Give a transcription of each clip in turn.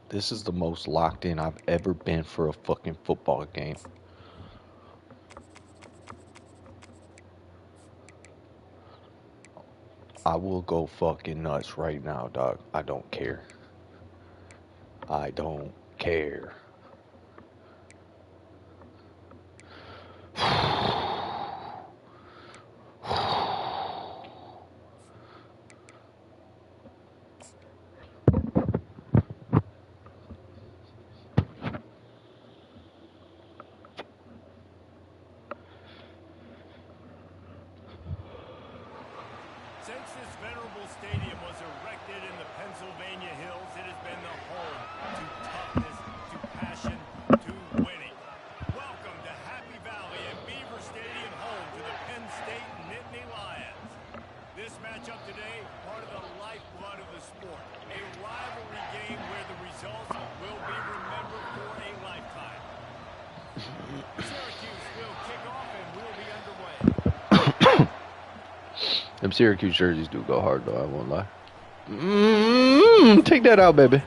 This is the most locked in I've ever been for a fucking football game. I will go fucking nuts right now, dog. I don't care. I don't care. Since this venerable stadium was erected in the Pennsylvania hills, it has been the home to toughness, to passion, to winning. Welcome to Happy Valley and Beaver Stadium, home to the Penn State Nittany Lions. This matchup today, part of the lifeblood of the sport. A rivalry game where the results will be remembered for a lifetime. Syracuse will kick off and we'll be underway. Them Syracuse jerseys do go hard, though, I won't lie. Take that out, baby.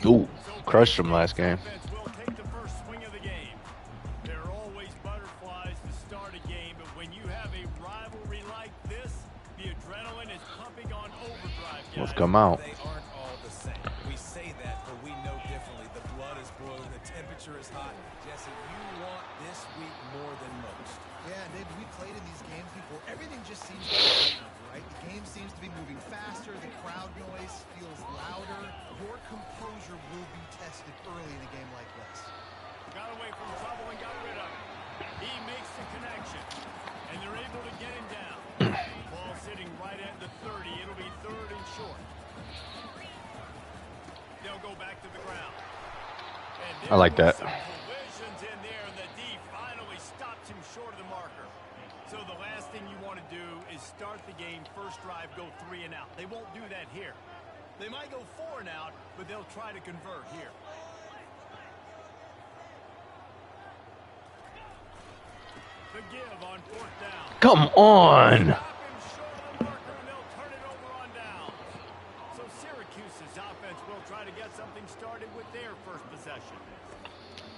Ooh, crushed them last game. There are always butterflies to start a game, but when you have a rivalry like this, the adrenaline is pumping on overdrive, guys. Let's come out. They aren't all the same. We say that, but we know differently. The blood is boiling, the temperature is hot. Jesse, you want this week more than most. Yeah, David, we played in these games before. Everything just seems to be heightened, right? The game seems to be moving faster. The crowd noise feels louder. Your composure will be tested early in a game like this. Got away from trouble and got rid of it. He makes the connection, and they're able to get him down. Ball sitting right at the 30. It'll be third and short. They'll go back to the ground. I like that. Collisions in there, and the D finally stops him short of the marker. So the last thing you want to do is start the game, first drive, go 3 and out. They won't do that here. They might go 4 and out, but they'll try to convert here. The give on 4th down. Come on. So Syracuse's offense will try to get something started with their first possession.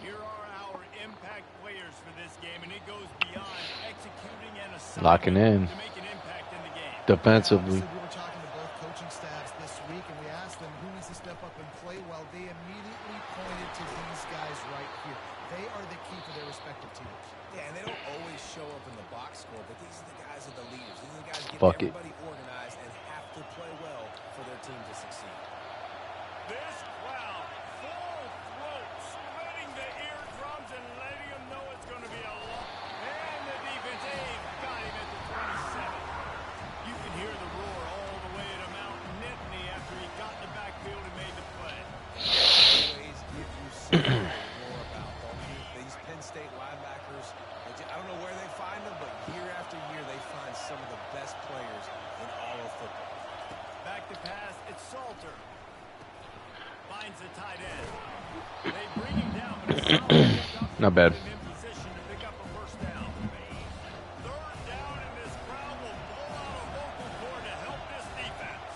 Here are our impact players for this game, and it goes beyond executing and locking in to make an impact in the game. defensively. We were talking to both coaching staffs this week, and we asked them who needs to step up and play well. They immediately pointed to these guys right here. They are the key for their respective teams. Yeah, and they don't always show up in the box score, but these are the guys that are the leaders. These are the guys that Fuck get it. everybody organized and have to play well for their team to succeed. This crowd, full throat, spreading the eardrums and letting them know it's going to be a long. And the defense, got him at the 27. You can hear the roar all the way to Mount Nittany after he got in the backfield and made the play. Always give you something to roar about. These Penn State linebackers, I don't know where they find them, but year after year they find some of the best players in all of football. Back to pass, it's Salter. Finds the tight end. They bring him down, but it's solid. Not bad. In position to pick up a first down. 3rd down, and this crowd will pull out a vocal cord to help this defense.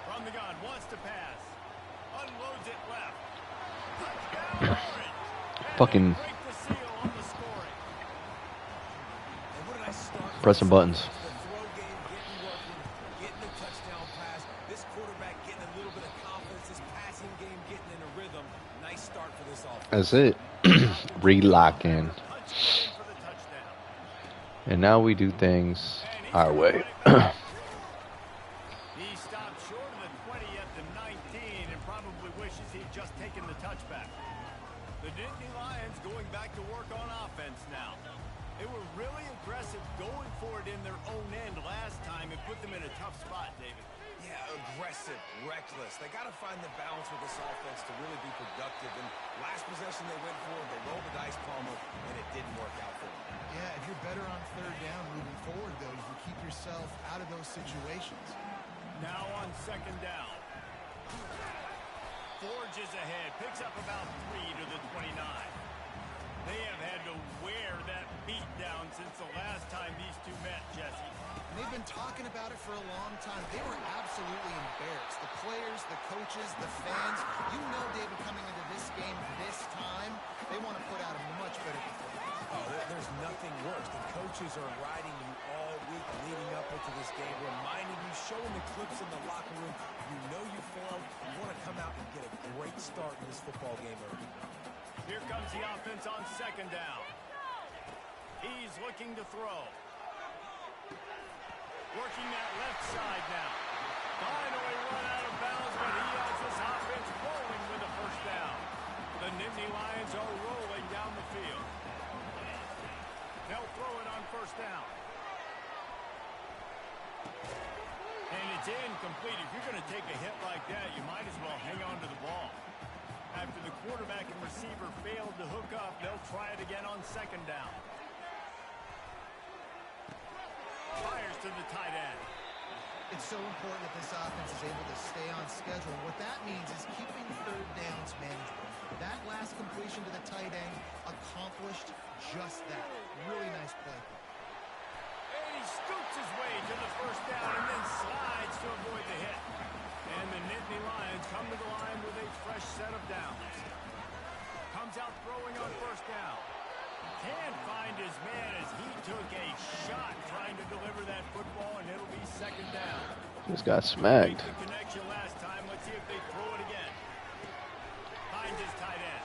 From the gun, wants to pass. Unloads it left. Touchdown, Orange. Fucking Break the seal on the scoring. And what did I start? pressing buttons. The throw game getting working, getting the touchdown pass. This quarterback getting a little bit of confidence. This passing game getting in a rhythm. Nice start for this offense. That's it. Relocking. And now we do things our way. He stopped short of the 20 at the 19 and probably wishes he'd just taken the touchback. The Nittany Lions going back to work on offense now. They were really aggressive going for it in their own end last time and put them in a tough spot, David. Yeah, aggressive, reckless. They got to find the balance with this offense to really be productive. And last possession they went for, they rolled the dice, Palmer, and it didn't work out for them. Yeah, if you're better on 3rd down moving forward, though, you can keep yourself out of those situations. Now on 2nd down. Forges ahead, picks up about 3 to the 29. They have had to wear that beat down since the last time these two met, Jesse. they've been talking about it for a long time. They were absolutely embarrassed. The players, the coaches, the fans. You know, David, coming into this game this time, they want to put out a much better performance. Oh, there's nothing worse. The coaches are riding you all week leading up into this game, reminding you, showing the clips in the locker room. You know you failed. You want to come out and get a great start in this football game early. Here comes the offense on second down. He's looking to throw. Working that left side now. Finally run out of bounds, but he has this offense rolling with a first down. The Nittany Lions are rolling down the field. They'll throw it on first down. And it's incomplete. If you're going to take a hit like that, you might as well hang on to the ball. After the quarterback and receiver failed to hook up, they'll try it again on second down. Fires to the tight end. It's so important that this offense is able to stay on schedule. What that means is keeping third downs manageable. That last completion to the tight end accomplished just that. Really nice play. And he scoots his way to the first down and then slides to avoid the hit. And the Nittany Lions come to the line with a fresh set of downs. Comes out throwing on first down. Can't find his man as he took a shot trying to deliver that football, and it'll be second down. Just got smacked. The connection last time. Let's see if they throw it again. Finds his tight end.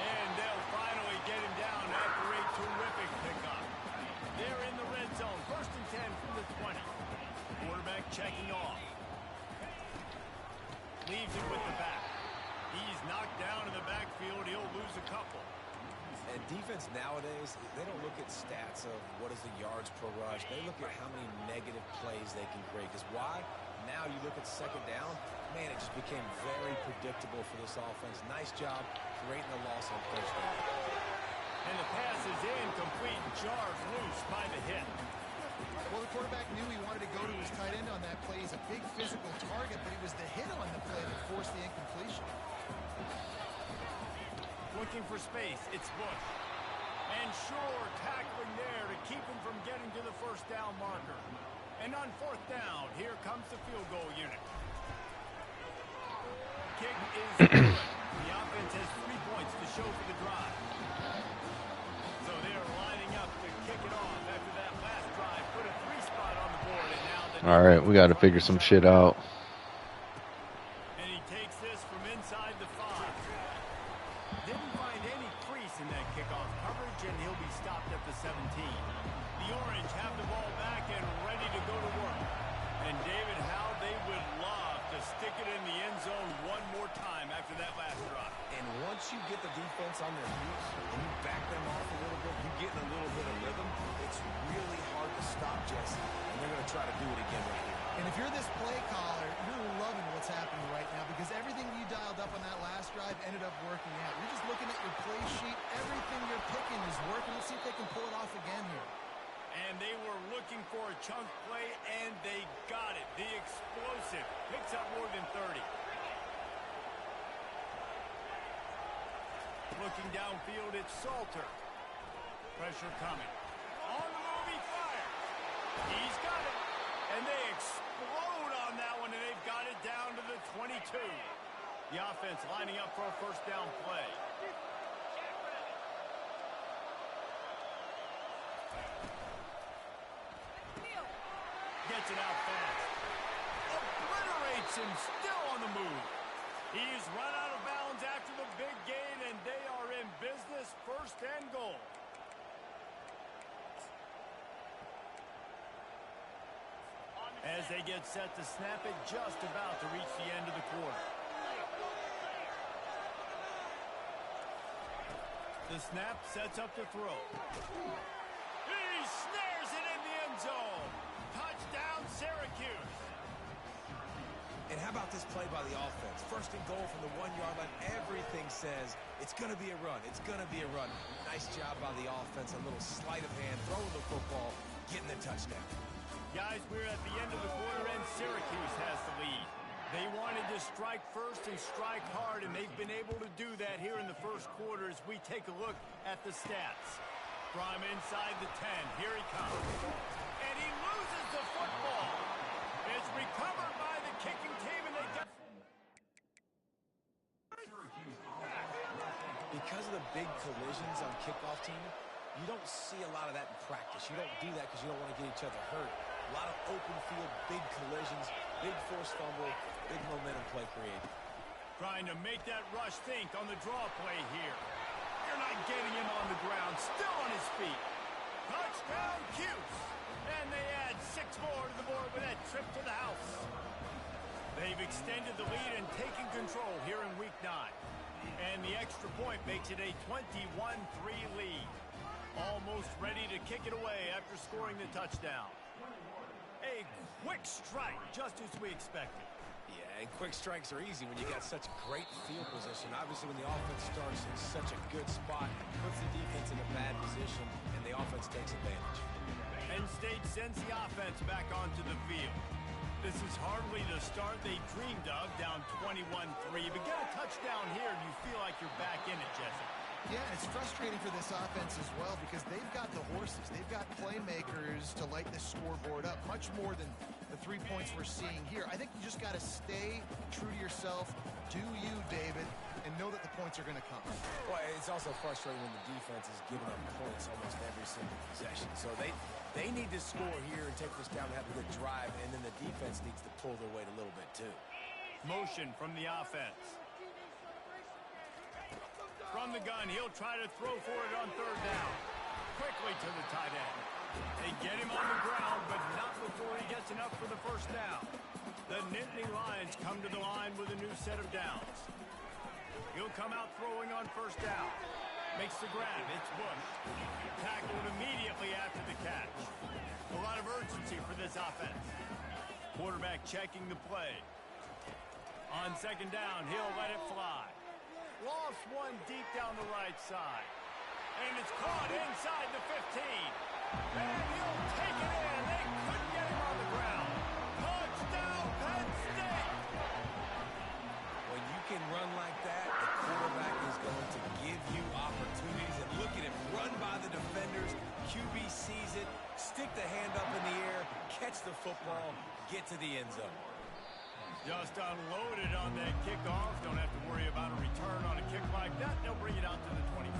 And they'll finally get him down after a terrific pickup. They're in the red zone. First and 10 from the 20. Quarterback checking off. Leaves it with the back. He's knocked down in the backfield. He'll lose a couple. And defense nowadays, they don't look at stats of what is the yards per rush. They look at how many negative plays they can create. Because why? Now you look at second down, man, it just became very predictable for this offense. Nice job creating the loss on first down. And the pass is incomplete. Jarred loose by the hit. Well, the quarterback knew he wanted to go to his tight end on that play. He's a big physical target, but it was the hit on the play that forced the incompletion. Looking for space. It's Bush. And Shore tackling there to keep him from getting to the first down marker. And on fourth down, here comes the field goal unit. Kick is good. The offense has 3 points to show for the drive. So they are lining up to kick it off after that last drive. Put a 3 spot on the board. And now the All right, we got to figure some shit out. And he takes this from inside the 5. Didn't find any crease in that kickoff coverage, and he'll be stopped at the 17. The Orange have the ball back and ready to go to work. And David, how they would love to stick it in the end zone one more time after that last drive. And once you get the defense on their feet and you back them off a little bit, you get in a little bit of rhythm, it's really hard to stop Jesse. And they're going to try to do it again right here. And if you're this play caller, you're loving what's happening right now because everything you dialed up on that last drive ended up working out. You're just looking at your play sheet. Everything you're picking is working. Let's see if they can pull it off again here. And they were looking for a chunk play, and they got it. The explosive picks up more than 30. Looking downfield, it's Salter. Pressure coming. On the move, he fires. He's got it. And they explode on that one, and they've got it down to the 22. The offense lining up for a first down play. Gets it out fast. Obliterates him, still on the move. He's run out of bounds after the big gain, and they are in business, first and goal. As they get set to snap it, just about to reach the end of the quarter. The snap sets up to throw. He snares it in the end zone. Touchdown, Syracuse. And how about this play by the offense? First and goal from the 1-yard line. Everything says it's going to be a run. It's going to be a run. Nice job by the offense. A little sleight of hand, throwing the football, getting the touchdown. Guys, we're at the end of the quarter, and Syracuse has the lead. They wanted to strike first and strike hard, and they've been able to do that here in the first quarter as we take a look at the stats. From inside the 10, here he comes. And he big collisions on kickoff team, you don't see a lot of that in practice. You don't do that because you don't want to get each other hurt. A lot of open field, big collisions, big forced fumble, big momentum play created. Trying to make that rush think on the draw play here. You're not getting him on the ground, still on his feet. Touchdown, Cuse. And they add 6 more to the board with that trip to the house. They've extended the lead and taken control here in week 9. And the extra point makes it a 21-3 lead. Almost ready to kick it away after scoring the touchdown. A quick strike, just as we expected. Yeah, and quick strikes are easy when you got such great field position. Obviously, when the offense starts in such a good spot, puts the defense in a bad position, and the offense takes advantage. Penn State sends the offense back onto the field. This is hardly the start they dreamed of, down 21-3. But get a touchdown here, and you feel like you're back in it, Jesse. Yeah, it's frustrating for this offense as well because they've got the horses. They've got playmakers to light this scoreboard up, much more than the 3 points we're seeing here. I think you just got to stay true to yourself, do you, David, and know that the points are going to come. Well, it's also frustrating when the defense is giving up points almost every single possession. So they need to score here and take this down and have a good drive, and then the defense needs to pull their weight a little bit too. Motion from the offense. From the gun, he'll try to throw for it on 3rd down. Quickly to the tight end. They get him on the ground, but not before he gets enough for the 1st down. The Nittany Lions come to the line with a new set of downs. He'll come out throwing on 1st down. Makes the grab. It's Bush. Tackled immediately after the catch. A lot of urgency for this offense. Quarterback checking the play. On 2nd down, he'll let it fly. Lost one deep down the right side. And it's caught inside the 15. And he'll take it in. They couldn't get him on the ground. Touchdown, Penn State! When you can run like that, the quarterback is going to give you opportunities. And look at him run by the defenders. QB sees it, stick the hand up in the air, catch the football, get to the end zone. Just unloaded on that kickoff. Don't have to worry about a return on a kick like that. They'll bring it out to the 25.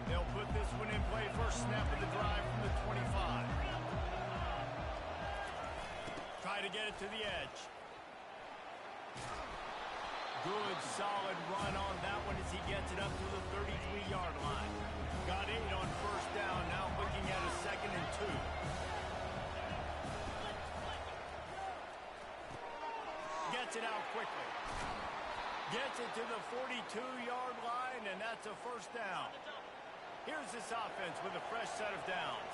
They'll put this one in play. First snap of the drive from the 25. Try to get it to the edge. Good, solid run on that one as he gets it up to the 33-yard line. Got 8 on 1st down. Now looking at a 2nd and 2. Gets it out quickly. Gets it to the 42-yard line, and that's a 1st down. Here's this offense with a fresh set of downs.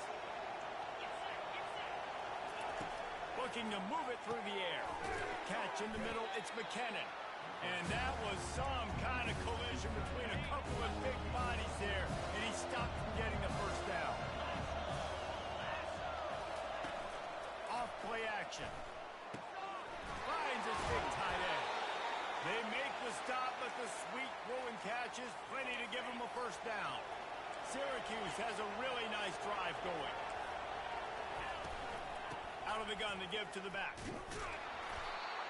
Looking to move it through the air. Catch in the middle, it's McKinnon. And that was some kind of collision between a couple of big bodies there, and he stopped from getting the 1st down. Off play action. Finds his big tight end. They make the stop, but the sweet throwing catch is plenty to give him a 1st down. Syracuse has a really nice drive going. Out of the gun to give to the back.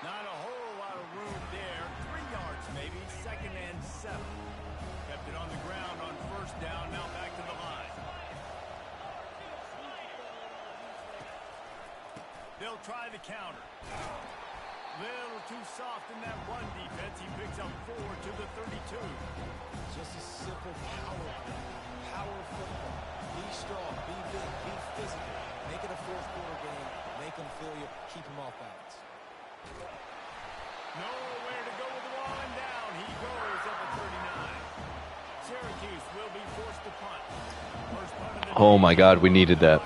Not a whole lot of room there. 3 yards maybe, 2nd and 7. Kept it on the ground on 1st down, now back to the line. They'll try the counter. Little too soft in that run defense. He picks up 4 to the 32. Just a simple power football. Be strong, be big, be physical. Make it a 4th quarter game. Make them feel you. Keep them off balance. Nowhere to go with the ball and down. He goes at the 39. Syracuse will be forced to punt. First punt of the Oh my God, we needed that.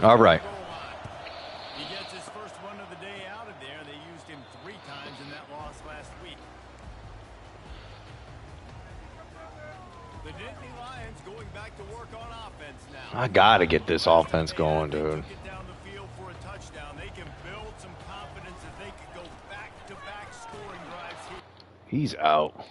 All right. He gets his first one of the day out of there. They used him 3 times in that loss last week. The Nittany Lions going back to work on offense now. I gotta get this offense going, dude. Get down the field for a touchdown. They can build some confidence that they could go back-to-back scoring drives here. He's out.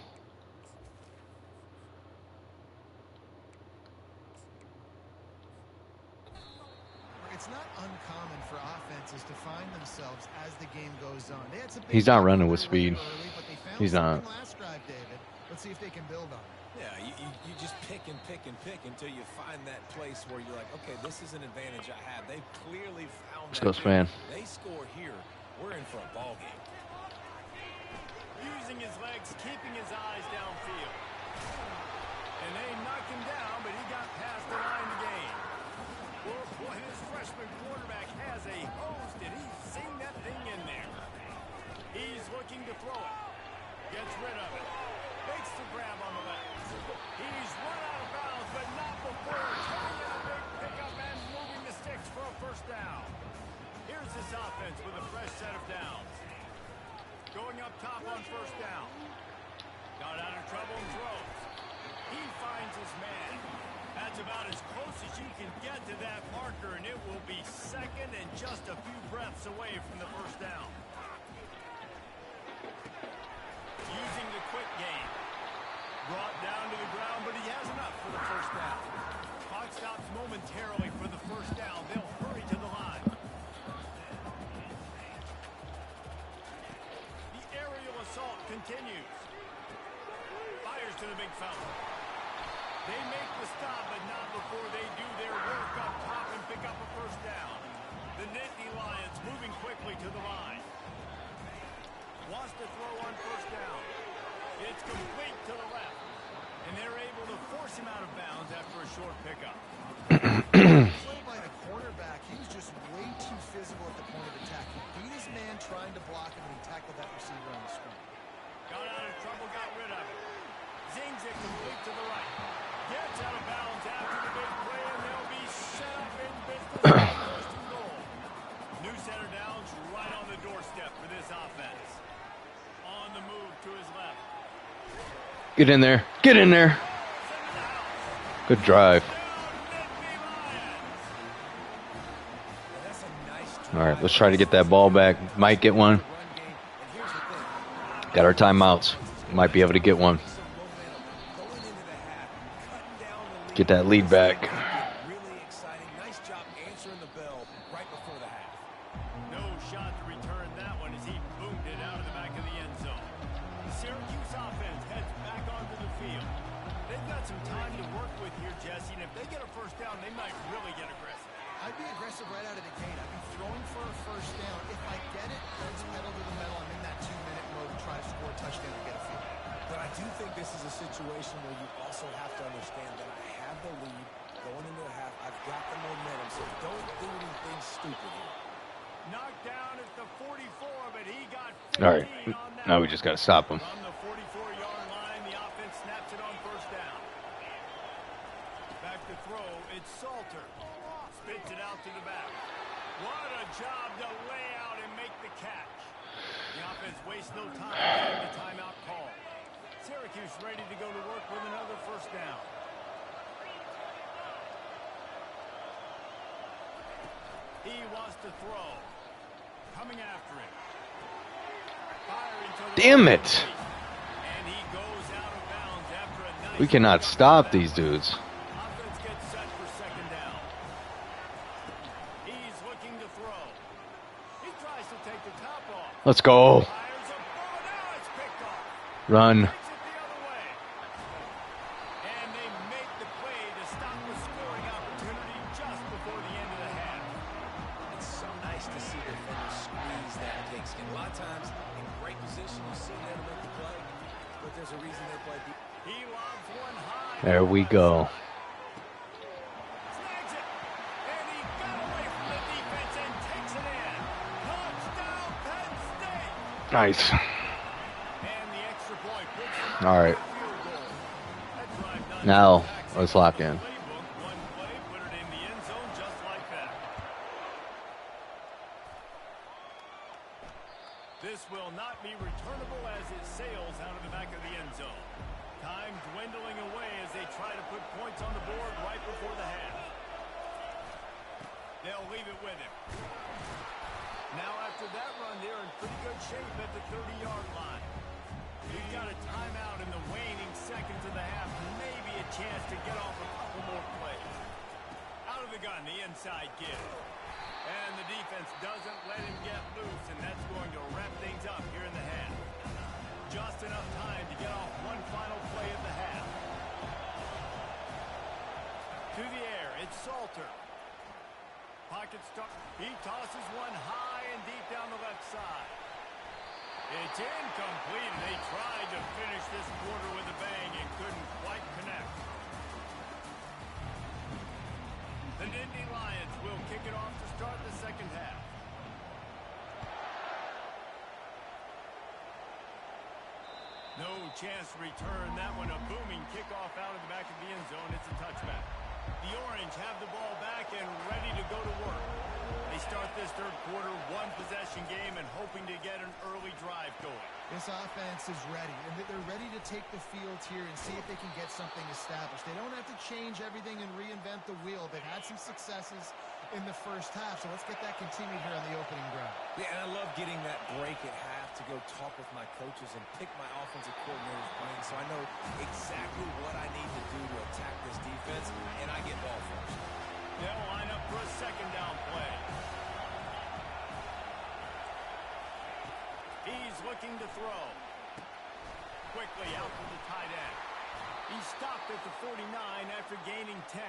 It's not uncommon for offenses to to find themselves as the game goes on. They had some He's not running with speed. early, but they found He's not. last drive, David. Let's see if they can build on it. Yeah, you just pick and pick and pick until you find that place where you're like, okay, this is an advantage I have. They've clearly found Let's that. go, Span. They score here, we're in for a ball game. Using his legs, keeping his eyes downfield. And they knocked him down, but he got past the line to gain. Well, boy, this freshman quarterback has a hose. Did he sing that thing in there? He's looking to throw it. Gets rid of it. Makes the grab on the left. He's run out of bounds, but not before turning in a big pickup and moving the sticks for a first down. Here's this offense with a fresh set of downs. Going up top on first down. Got out of trouble and throws. He finds his man. That's about as close as you can get to that marker, and it will be second and just a few breaths away from the first down. Using the quick game. Brought down to the ground, but he has enough for the first down. Clock stops momentarily for the first down. They'll hurry to the line. The aerial assault continues. Fires to the big fella. They make the stop, but not before they do their work up top and pick up a first down. The Nittany Lions moving quickly to the line. Wants to throw on first down. It's complete to the left. And they're able to force him out of bounds after a short pickup. Play by the cornerback, he was just way too physical at the point of attack. He beat his man trying to block him, and he tackled that receiver on the screen. Got out of trouble, got rid of it. Zings it complete to the right. Gets out of bounds after the big play, and they'll be set up in business on first and goal. New center downs right on the doorstep for this offense. On the move to his left. Get in there. Get in there. Good drive. All right, let's try to get that ball back. Might get one. Got our timeouts. Might be able to get one. Get that lead back. Really exciting. Nice job answering the bell right before the half. No shot to return that one as he boomed it out of the back of the end zone. The Syracuse offense heads back onto the field. They've got some time to work with here, Jesse, and if they get a first down, they might really get aggressive. I'd be aggressive right out of the gate. I'd be throwing for a first down. If I get it, let's pedal to the metal. I'm in that 2-minute mode to try to score a touchdown and get a field. But I do think this is a situation where you also have to understand that I have the lead going into the half. I've got the momentum, so don't do anything stupid here. Knocked down at the 44, but he got 15 All right. on that. Now we just got to stop him. From the 44-yard line, the offense snaps it on first down. Back to throw, it's Salter. Spits it out to the back. What a job to lay out and make the catch. The offense wastes no time getting the timeout call. Syracuse ready to go to work with another first down. He wants to throw. Coming after him. Firing to the Damn right. it. And he goes out of bounds after a nice We cannot stop these dudes. Offense gets set for second down. He's looking to throw. He tries to take the top off. Let's go. Fires a ball. Now it's picked off. Run. Takes it the other way. And they make the play to stop the scoring opportunity just before the end of the half. It's so nice to see defenders squeeze that pigskin. A lot of times, in great position, you see them make the play, but there's a reason they play. He lobs one high. There we go. Snags it. And he got away from the defense and takes it in. Touchdown, Penn State. Nice. And the extra point puts them All right. on the field goal. That drive done. Now let's lock in. Playbook, one play, put it in the end zone just like that. This will not be returnable as it sails out of the back of the end zone. Time dwindling away as they try to put points on the board right before the half. They'll leave it with him. Now after that run, they're in pretty good shape at the 30-yard line. You've got a timeout in the waning seconds of the half. Maybe a chance to get off a couple more plays. Out of the gun, the inside give. And the defense doesn't let second start. He tosses one high and deep down the left side. It's incomplete. They tried to finish this quarter with a bang and couldn't quite connect. The Nittany Lions will kick it off to start the second half. No chance to return that one. A booming kickoff out of the back of the end zone. It's a touchback. The Orange have the ball back and ready to go to work. They start this third quarter one-possession game and hoping to get an early drive going. This offense is ready, and they're ready to take the field here and see if they can get something established. They don't have to change everything and reinvent the wheel. They've had some successes in the first half, so let's get that continued here on the opening drive. Yeah, and I love getting that break at half to go talk with my coaches and pick my offensive coordinator's brain so I know exactly what I need to do to attack this defense, and I get ball first. They'll line up for a second down play. He's looking to throw. Quickly out to the tight end. He stopped at the 49 after gaining 10.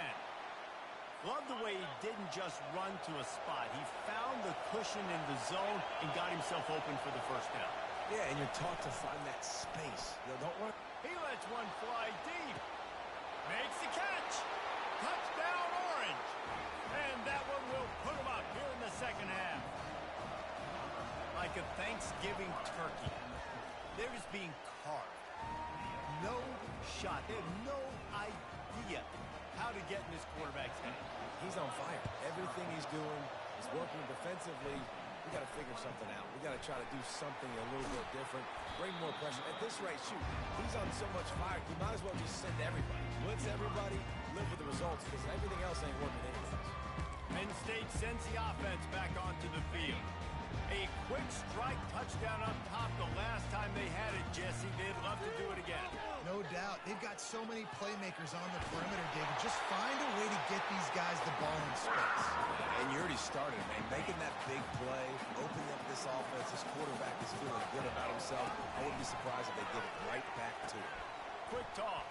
Love the way he didn't just run to a spot. He found the cushion in the zone and got himself open for the first down. Yeah, and you're taught to find that space. Don't run. He lets one fly deep. Makes the catch. Touchdown, Orange. And that one will put him up here in the second half. Like a Thanksgiving turkey. They're just being carved. No shot. They have no idea how to get in this quarterback's head. He's on fire. Everything he's doing is working defensively. We got to figure something out. We got to try to do something a little bit different. Bring more pressure. At this rate, shoot, he's on so much fire. You might as well just send everybody. Blitz everybody. Live with the results because everything else ain't working anyways. Penn State sends the offense back onto the field. A quick strike touchdown up top the last time they had it, Jesse. They'd love to do it again. No doubt. They've got so many playmakers on the perimeter, David. Just find a way to get these guys the ball in space. And you already started, man. Making that big play, opening up this offense. This quarterback is feeling good about himself. I wouldn't be surprised if they give it right back to him. Quick toss.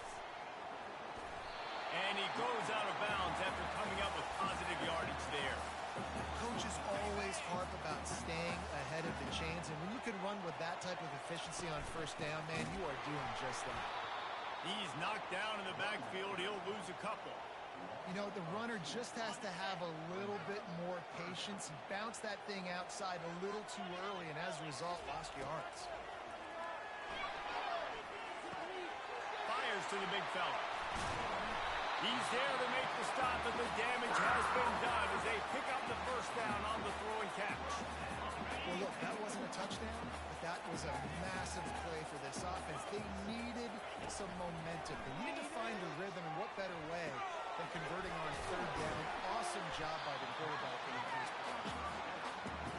And he goes out of bounds after coming up with positive yardage there. Coaches always harp about staying ahead of the chains, and when you can run with that type of efficiency on first down, man, you are doing just that. He's knocked down in the backfield. He'll lose a couple. You know, the runner just has to have a little bit more patience and bounce that thing outside a little too early, and as a result, lost yards. Fires to the big fella. He's there to make the stop, and the damage has been done as they pick up the first down on the throw and catch. Well, look, that wasn't a touchdown, but that was a massive play for this offense. They needed some momentum. They needed to find a rhythm, and what better way than converting on third down. Awesome job by the quarterback in the first position.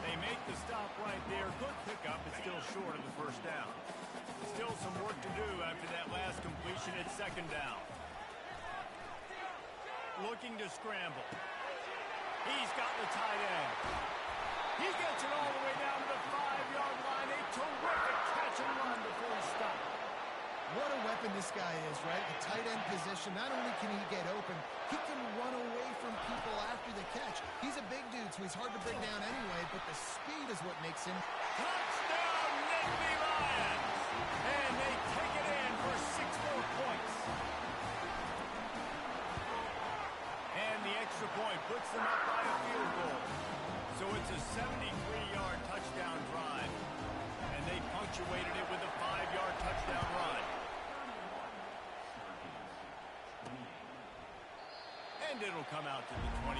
They make the stop right there. Good pickup, but still short of the first down. Still some work to do after that last completion at second down. Looking to scramble. He's got the tight end. He gets it all the way down to the 5-yard line. A terrific catch and run before he stopped. What a weapon this guy is, right? The tight end position, not only can he get open, he can run away from people after the catch. He's a big dude, so he's hard to bring down anyway, but the speed is what makes him. Touchdown, Nittany Lions! And they take it in for 6 more points. And the extra point puts them up by a field goal. So it's a 73-yard touchdown drive. And they punctuated it with a 5-yard touchdown run. And it'll come out to the 25.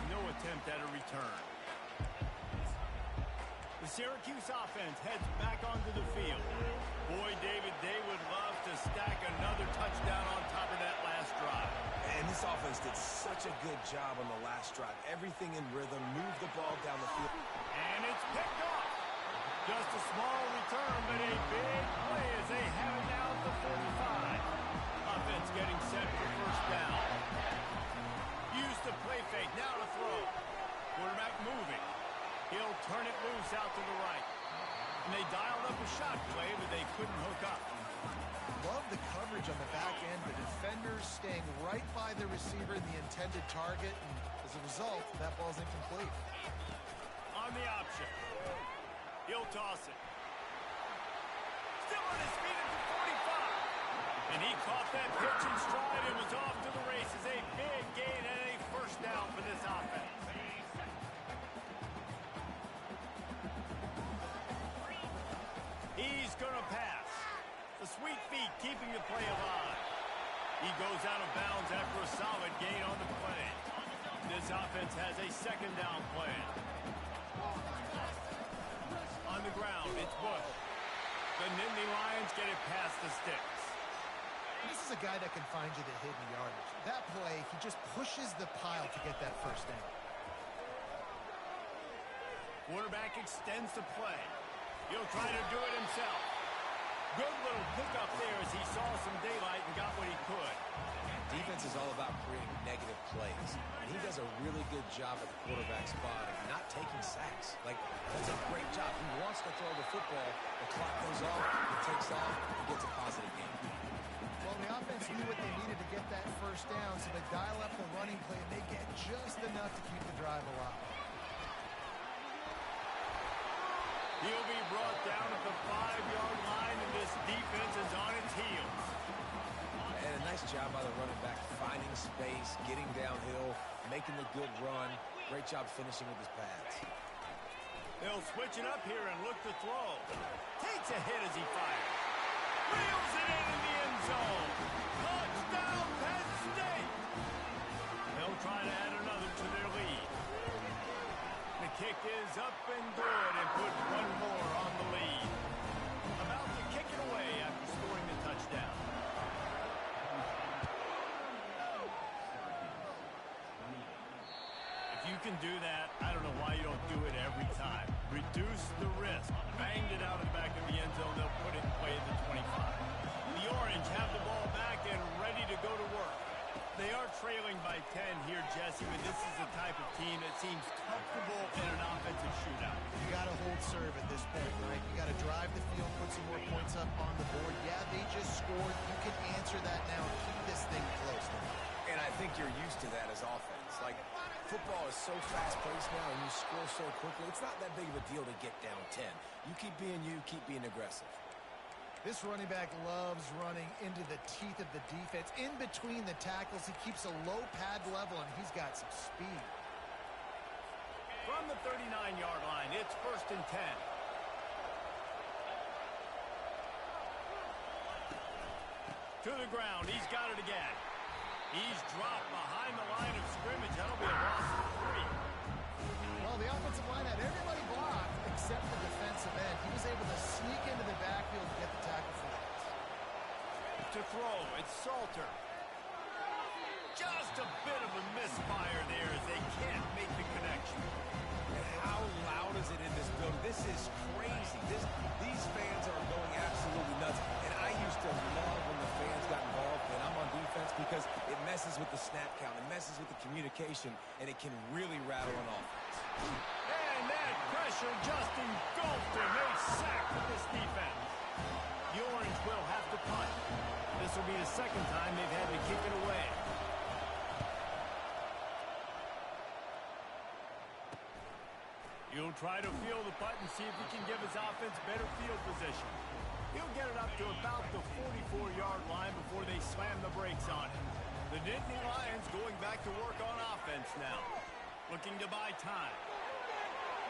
No attempt at a return. The Syracuse offense heads back onto the field. Boy, David, they would love to stack another touchdown on top of that last drive. And this offense did such a good job on the last drive. Everything in rhythm, moved the ball down the field. And it's picked off. Just a small return, but a big play as they have it now at the 45. Offense getting set for first down. Use the play fake, now to throw. Quarterback moving. He'll turn it loose out to the right. And they dialed up a shot play, but they couldn't hook up. Love the coverage on the back end. The defenders staying right by the receiver and the intended target. And As a result, that ball's incomplete. On the option. He'll toss it. Still on his feet at the 45. And he caught that pitch in stride and was off to the races. A big gain and a first down for this offense. He's going to pass. The sweet feet keeping the play alive. He goes out of bounds after a solid gain on the play. This offense has a second down play. On the ground, it's Bush. The Nittany Lions get it past the sticks. This is a guy that can find you the hidden yardage. That play, he just pushes the pile to get that first down. Quarterback extends the play. He'll try to do it himself. Good little pickup there as he saw some daylight and got what he could. Defense is all about creating negative plays, and he does a really good job at the quarterback spot of not taking sacks. Like, that's a great job. He wants to throw the football. The clock goes off, he takes off, he gets a positive game. Well, the offense knew what they needed to get that first down, so they dial up the running play, and they get just enough to keep the drive alive. He'll be brought down at the 5-yard line, and this defense is on its heels. And a nice job by the running back, finding space, getting downhill, making the good run. Great job finishing with his pads. They'll switch it up here and look to throw. Takes a hit as he fires. Reels it in the end zone. Touchdown, Penn State! They'll try to add another to their lead. The kick is up and good and put one more on the lead. About to kick it away after scoring the touchdown. If you can do that, I don't know why you don't do it every time. Reduce the risk. Banged it out of the back of the end zone. They'll put it in play at the 25. The Orange have the ball back and ready to go to work. They are trailing by 10 here, Jesse, but this is the type of team that seems comfortable in an offensive shootout. You got to hold serve at this point, right? You got to drive the field, put some more points up on the board. Yeah, they just scored. You can answer that now and keep this thing close. And I think you're used to that as offense. Like, football is so fast-paced now, and you score so quickly. It's not that big of a deal to get down 10. You keep being aggressive. This running back loves running into the teeth of the defense. In between the tackles, he keeps a low pad level, and he's got some speed. From the 39-yard line, it's 1st and 10. To the ground, he's got it again. He's dropped behind the line of scrimmage. That'll be a loss of 3. Well, the offensive line had everybody blocked except the defensive end. He was able to sneak into the backfield to get the tackle for that. To throw, it's Salter. Just a bit of a misfire there as they can't make the connection. How loud is it in this building? This is crazy. These fans are going absolutely nuts. And I used to love when the fans got involved, and I'm on defense, because it messes with the snap count, it messes with the communication, and it can really rattle an offense. And that pressure just engulfed him. They sacked this defense. The Orange will have to punt. This will be the second time they've had to kick it away. He'll try to field the punt and see if he can give his offense better field position. He'll get it up to about the 44-yard line before they slam the brakes on it. The Nittany Lions going back to work on offense now. Looking to buy time.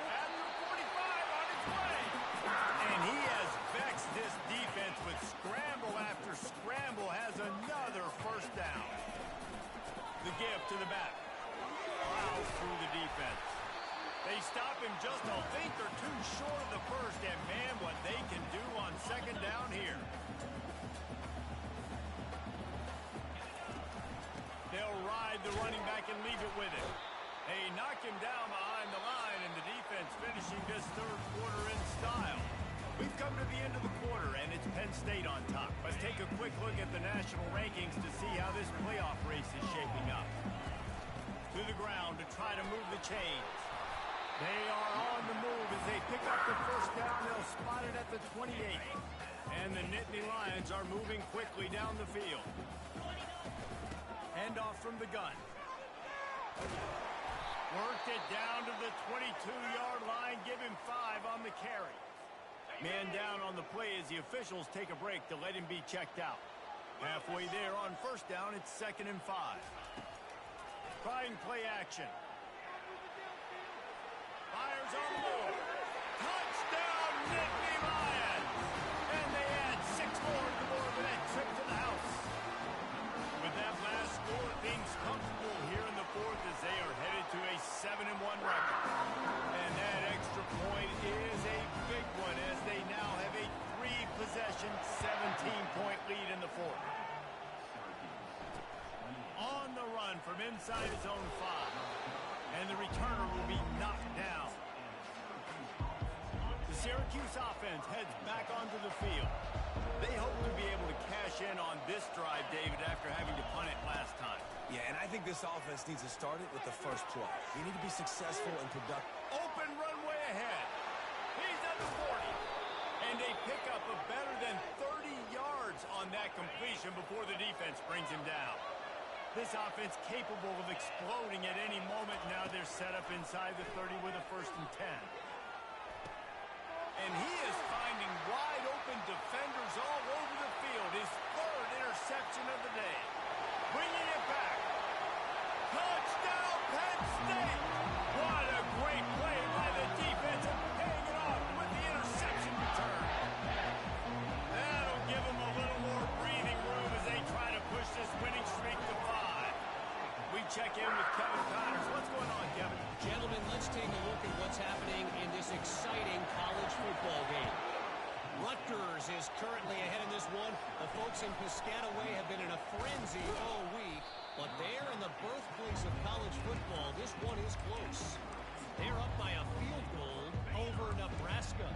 At the 45 on its way. And he has vexed this defense with scramble after scramble. Has another first down. The give to the back. Plows through the defense. They stop him just a length or two short of the first, and man, what they can do on second down here. They'll ride the running back and leave it with him. They knock him down behind the line, and the defense finishing this third quarter in style. We've come to the end of the quarter, and it's Penn State on top. Let's take a quick look at the national rankings to see how this playoff race is shaping up. To the ground to try to move the chains. They are on the move as they pick up the first down. They'll spot it at the 28. And the Nittany Lions are moving quickly down the field. Handoff from the gun. Worked it down to the 22-yard line. Give him 5 on the carry. Man down on the play as the officials take a break to let him be checked out. Halfway there on first down, it's 2nd and 5. Trying play action. Fires on the move. Touchdown, Nittany Lions! And they add 6 more to the board with that trip to the house. With that last score, things comfortable here in the 4th as they are headed to a 7-1 record. And that extra point is a big one as they now have a 3-possession, 17-point lead in the 4th. On the run from inside his own 5. And the returner will be knocked down. The Syracuse offense heads back onto the field. They hope to be able to cash in on this drive, David, after having to punt it last time. Yeah, and I think this offense needs to start it with the first play. You need to be successful and productive. Open runway ahead. He's at the 40. And a pickup of better than 30 yards on that completion before the defense brings him down. This offense capable of exploding at any moment. Now they're set up inside the 30 with a 1st and 10. And he is finding wide-open defenders all over the field. His 3rd interception of the day. Bringing it back. Touchdown, Penn State! What a great play by the defense and paying it off with the interception return. That'll give them a little more breathing room as they try to push this winning streak to 5. We check in with Kevin Connors. What's going on, Kevin? Gentlemen, let's take a look at what's happening in this exciting college football game. Rutgers is currently ahead in this one. The folks in Piscataway have been in a frenzy all week, but there in the birthplace of college football, this one is close. They're up by a field goal over Nebraska.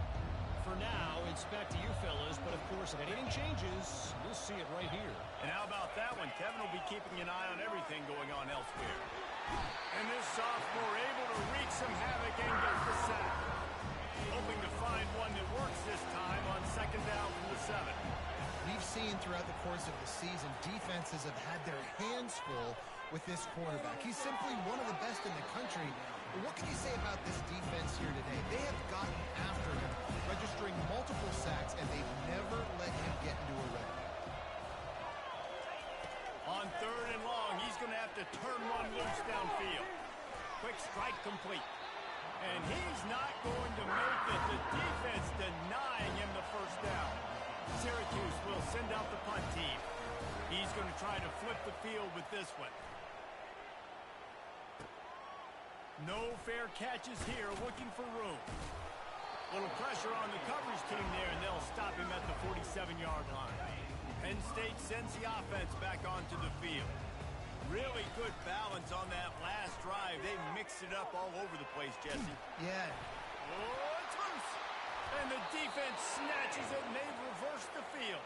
For now, it's back to you fellas, but of course, if anything changes, you'll see it right here. And how about that one? Kevin will be keeping an eye on everything going on elsewhere. And this sophomore able to wreak some havoc and get the sack. Hoping to find one that works this time on 2nd down from the 7. We've seen throughout the course of the season, defenses have had their hands full with this quarterback. He's simply one of the best in the country. But what can you say about this defense here today? They have gotten after him, registering multiple sacks, and they've never let him get into a rhythm. On 3rd and long, he's going to have to turn one loose downfield. Quick strike complete. And he's not going to make it. The defense denying him the 1st down. Syracuse will send out the punt team. He's going to try to flip the field with this one. No fair catches here, looking for room. Little pressure on the coverage team there, and they'll stop him at the 47-yard line. Penn State sends the offense back onto the field. Really good balance on that last drive. They mixed it up all over the place, Jesse. Yeah. Oh, it's loose. And the defense snatches it, and they've reversed the field.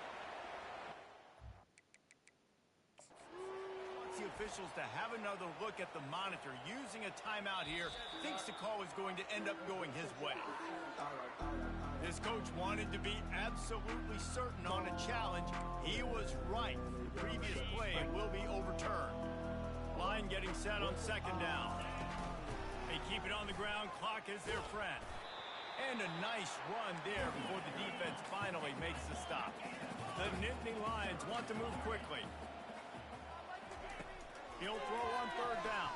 The officials to have another look at the monitor. Using a timeout here, thinks the call is going to end up going his way. This coach wanted to be absolutely certain on a challenge. He was right. The previous play will be overturned. Line getting set on 2nd down. They keep it on the ground. Clock is their friend. And a nice run there before the defense finally makes the stop. The Nittany Lions want to move quickly. He'll throw on 3rd down.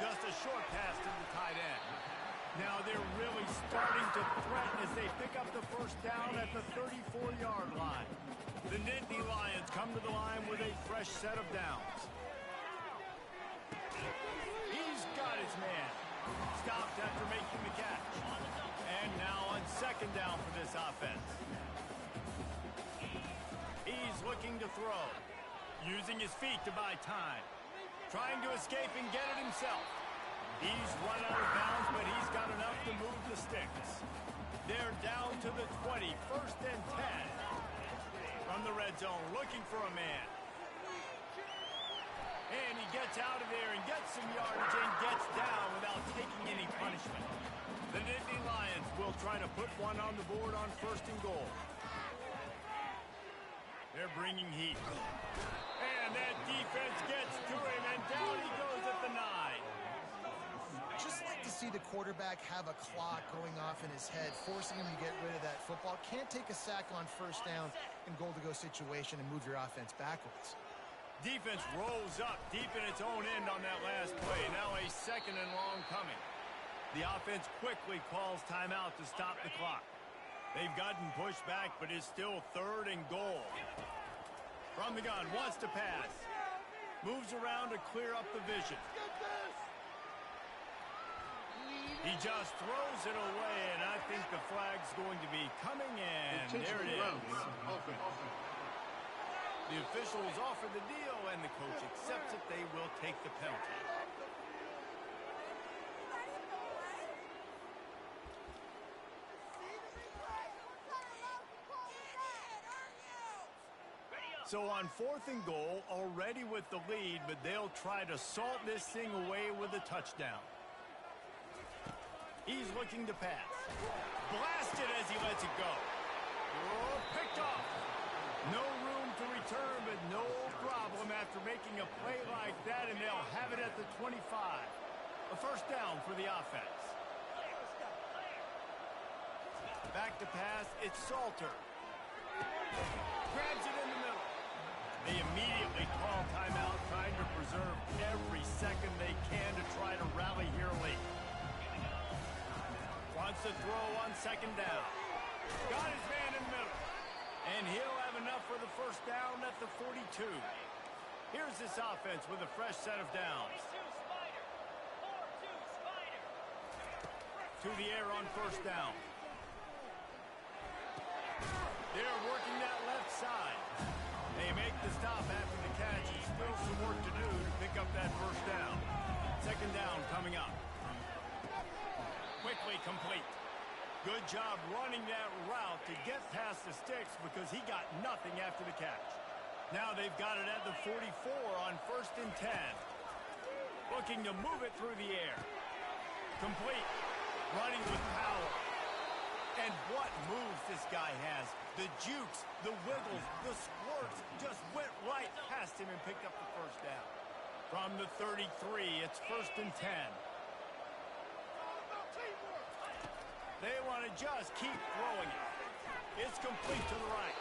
Just a short pass to the tight end. Now they're really starting to threaten as they pick up the 1st down at the 34-yard line. The Nittany Lions come to the line with a fresh set of downs. He's got his man. Stopped after making the catch. And now on 2nd down for this offense. He's looking to throw. Using his feet to buy time. Trying to escape and get it himself. He's run out of bounds, but he's got enough to move the sticks. They're down to the 20, 1st and 10. From the red zone, looking for a man. And he gets out of there and gets some yardage and gets down without taking any punishment. The Nittany Lions will try to put one on the board on 1st and goal. They're bringing heat. And that defense gets to him, and down he goes at the 9. Just like to see the quarterback have a clock going off in his head, forcing him to get rid of that football. Can't take a sack on first down in goal-to-go situation and move your offense backwards. Defense rolls up deep in its own end on that last play. Now a second and long coming. The offense quickly calls timeout to stop the clock. They've gotten pushed back, but it's still 3rd and goal. From the gun, wants to pass. Moves around to clear up the vision. He just throws it away, and I think the flag's going to be coming in. There it is. The officials offer the deal, and the coach accepts it. They will take the penalty. So on 4th and goal, already with the lead, but they'll try to salt this thing away with a touchdown. He's looking to pass. Blasted as he lets it go. Oh, picked off. No room to return, but no problem after making a play like that, and they'll have it at the 25. A first down for the offense. Back to pass, it's Salter. Grabs it in the middle. They immediately call timeout, trying to preserve every second they can to try to rally here late. Wants to throw on 2nd down. Got his man in the middle. And he'll have enough for the first down at the 42. Here's this offense with a fresh set of downs. To the air on 1st down. They're working that left side. They make the stop after the catch. There's still some work to do to pick up that first down. 2nd down coming up. Quickly complete. Good job running that route to get past the sticks because he got nothing after the catch. Now they've got it at the 44 on 1st and 10. Looking to move it through the air. Complete. Running with power. And what moves this guy has. The jukes, the wiggles, the squirts just went right past him and picked up the first down. From the 33, it's 1st and 10. They want to just keep throwing it. It's complete to the right.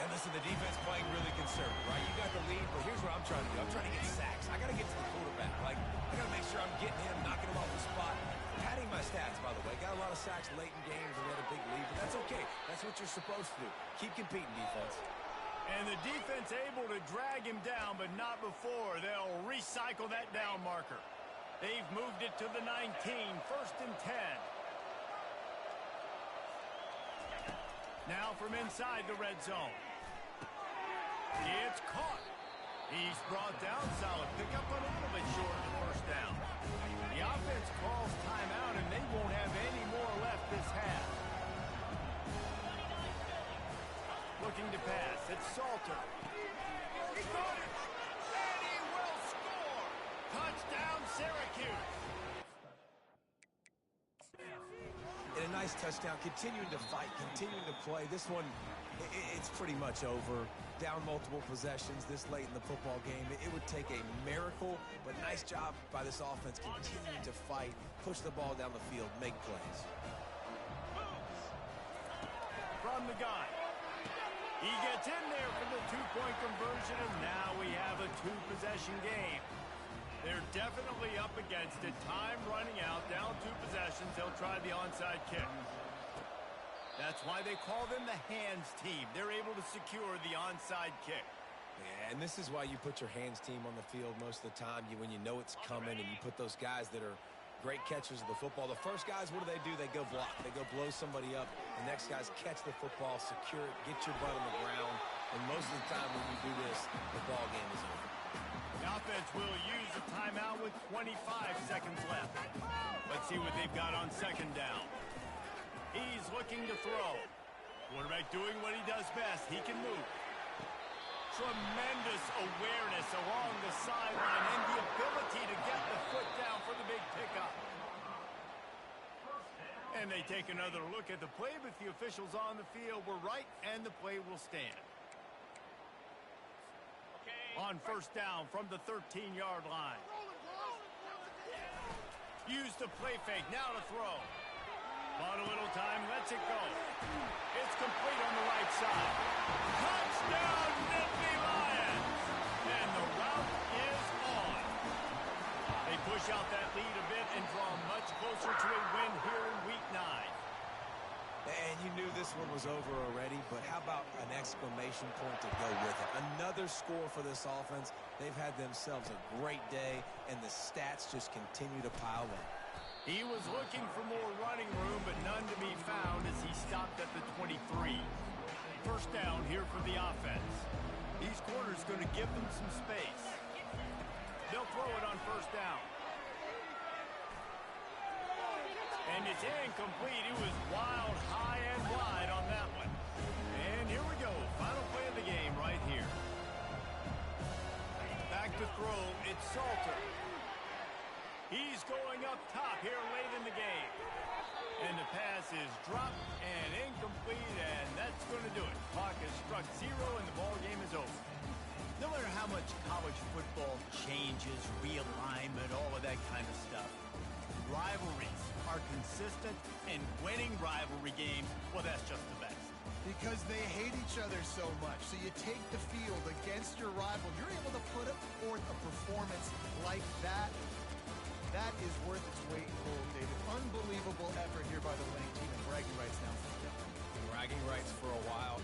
And listen, the defense playing really conservative, right? You got the lead, but here's what I'm trying to do. I'm trying to get sacks. I got to get to the quarterback. Like, I got to make sure I'm getting him, knocking him off the spot. Padding my stats, by the way. Got a lot of sacks late in games and we had a big lead, but that's okay. That's what you're supposed to do. Keep competing, defense. And the defense able to drag him down, but not before. They'll recycle that down marker. They've moved it to the 19, 1st and 10. Now from inside the red zone. It's caught. He's brought down. Solid pickup, but a little bit short of the first down. The offense calls timeout, and they won't have any more left this half. Looking to pass. It's Salter. He got it. And he will score. Touchdown, Syracuse. And a nice touchdown, continuing to fight, continuing to play. This one, it's pretty much over. Down multiple possessions this late in the football game. It would take a miracle, but nice job by this offense continuing to fight, push the ball down the field, make plays. From the gun. He gets in there for the two-point conversion, and now we have a two-possession game. They're definitely up against it. Time running out, down 2 possessions. They'll try the onside kick. That's why they call them the hands team. They're able to secure the onside kick. Yeah, and this is why you put your hands team on the field most of the time. When you know it's coming and you put those guys that are great catchers of the football. The first guys, what do? They go block. They go blow somebody up. The next guys catch the football, secure it, get your butt on the ground. And most of the time when you do this, the ball game is over. The offense will use a timeout with 25 seconds left. Let's see what they've got on 2nd down. He's looking to throw. Quarterback doing what he does best. He can move. Tremendous awareness along the sideline and the ability to get the foot down for the big pickup. And they take another look at the play, but the officials on the field were right, and the play will stand. On 1st down from the 13-yard line. Use the play fake. Now to throw. Bought a little time. Lets it go. It's complete on the right side. Touchdown, Nittany Lions! And the route is on. They push out that lead a bit and draw much closer to a win here in Week 9. And you knew this one was over already, but how about an exclamation point to go with it? Another score for this offense. They've had themselves a great day, and the stats just continue to pile up. He was looking for more running room, but none to be found as he stopped at the 23. First down here for the offense. These corners going to give them some space. They'll throw it on first down. And it's incomplete. It was wild, high and wide on that one. And here we go. Final play of the game right here. Back to throw. It's Salter. He's going up top here late in the game. And the pass is dropped and incomplete, and that's going to do it. Clock has struck 0, and the ball game is over. No matter how much college football changes, realignment, all of that kind of stuff, rivalries are consistent, and winning rivalry games, well, that's just the best. Because they hate each other so much. So you take the field against your rival. You're able to put forth a performance like that. That is worth its weight in gold, David. Unbelievable effort here by the winning team, and bragging rights now. Bragging rights for a while.